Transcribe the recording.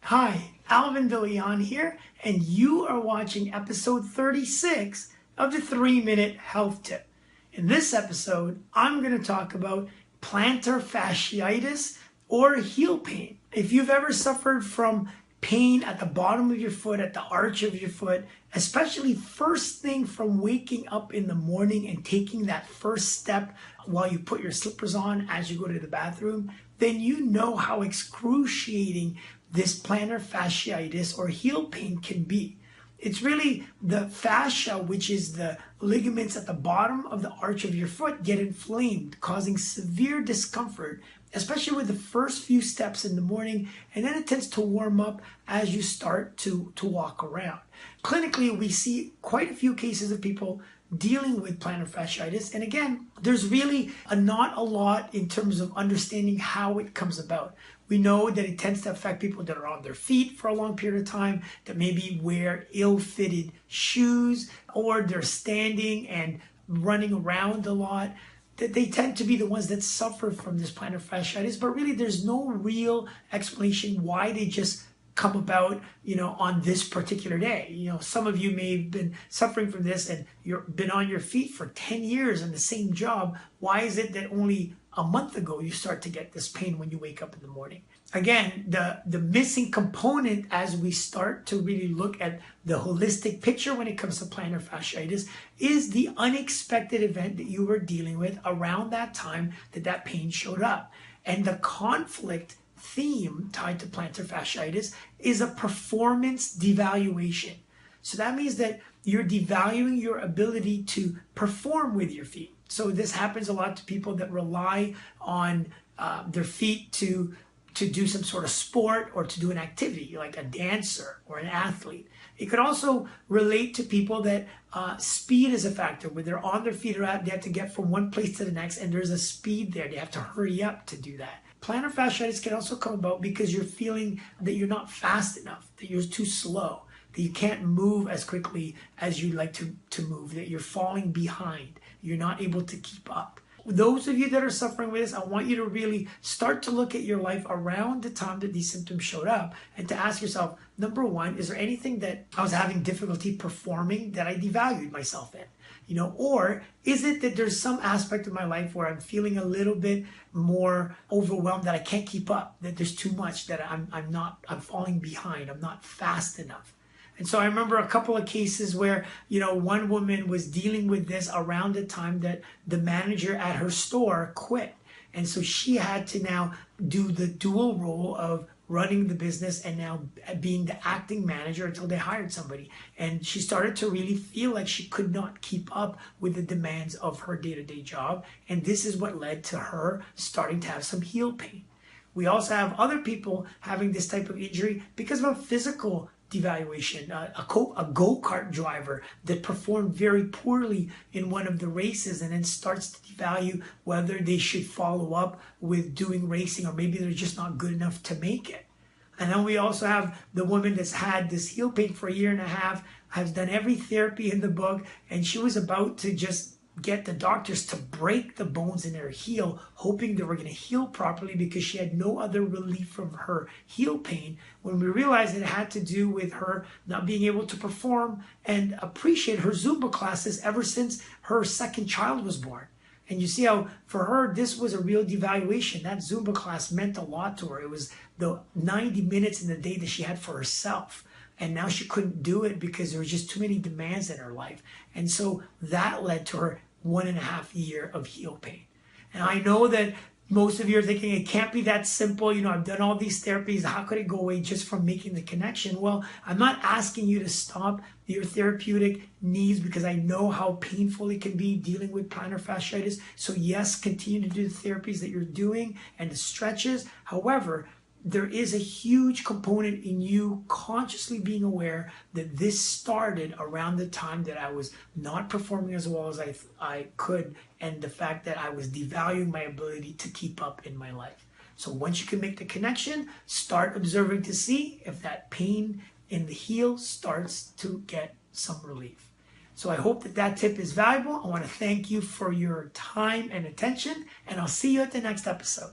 Hi, Alvin Villian here, and you are watching episode 36 of the 3-Minute Health Tip. In this episode, I'm going to talk about plantar fasciitis or heel pain. If you've ever suffered from pain at the bottom of your foot, at the arch of your foot, especially first thing from waking up in the morning and taking that first step while you put your slippers on as you go to the bathroom, then you know how excruciating this plantar fasciitis or heel pain can be. It's really the fascia, which is the ligaments at the bottom of the arch of your foot, get inflamed, causing severe discomfort, especially with the first few steps in the morning, and then it tends to warm up as you start to walk around. Clinically, we see quite a few cases of people dealing with plantar fasciitis, and again, there's really not a lot in terms of understanding how it comes about. We know that it tends to affect people that are on their feet for a long period of time, that maybe wear ill-fitted shoes, or they're standing and running around a lot, that they tend to be the ones that suffer from this plantar fasciitis, but really there's no real explanation why they just come about, on this particular day. Some of you may have been suffering from this and you've been on your feet for 10 years in the same job. Why is it that only a month ago you start to get this pain when you wake up in the morning? Again, the missing component as we start to really look at the holistic picture when it comes to plantar fasciitis is the unexpected event that you were dealing with around that time that pain showed up. And the conflict theme tied to plantar fasciitis is a performance devaluation. So that means that you're devaluing your ability to perform with your feet. So this happens a lot to people that rely on their feet to do some sort of sport or to do an activity, like a dancer or an athlete. It could also relate to people that speed is a factor. When they're on their feet, or they have to get from one place to the next, and there's a speed there. They have to hurry up to do that. Plantar fasciitis can also come about because you're feeling that you're not fast enough, that you're too slow, that you can't move as quickly as you'd like to move, that you're falling behind, you're not able to keep up. Those of you that are suffering with this, I want you to really start to look at your life around the time that these symptoms showed up and to ask yourself, number one, is there anything that I was having difficulty performing that I devalued myself in? Or is it that there's some aspect of my life where I'm feeling a little bit more overwhelmed, that I can't keep up, that there's too much, that I'm falling behind, I'm not fast enough. And so I remember a couple of cases where, one woman was dealing with this around the time that the manager at her store quit. And so she had to now do the dual role of running the business and now being the acting manager until they hired somebody. And she started to really feel like she could not keep up with the demands of her day-to-day job. And this is what led to her starting to have some heel pain. We also have other people having this type of injury because of a physical devaluation. A go-kart driver that performed very poorly in one of the races and then starts to devalue whether they should follow up with doing racing, or maybe they're just not good enough to make it. And then we also have the woman that's had this heel pain for a year and a half, has done every therapy in the book, and she was about to just get the doctors to break the bones in her heel, hoping they were going to heal properly because she had no other relief from her heel pain, when we realized it had to do with her not being able to perform and appreciate her Zumba classes ever since her second child was born. And you see how for her, this was a real devaluation. That Zumba class meant a lot to her. It was the 90 minutes in the day that she had for herself. And now she couldn't do it because there was just too many demands in her life. And so that led to her 1.5 years of heel pain. And I know that most of you are thinking, it can't be that simple. I've done all these therapies. How could it go away just from making the connection? Well, I'm not asking you to stop your therapeutic needs because I know how painful it can be dealing with plantar fasciitis. So yes, continue to do the therapies that you're doing and the stretches. However, there is a huge component in you consciously being aware that this started around the time that I was not performing as well as I could, and the fact that I was devaluing my ability to keep up in my life. So once you can make the connection, start observing to see if that pain in the heel starts to get some relief. So I hope that tip is valuable. I want to thank you for your time and attention, and I'll see you at the next episode.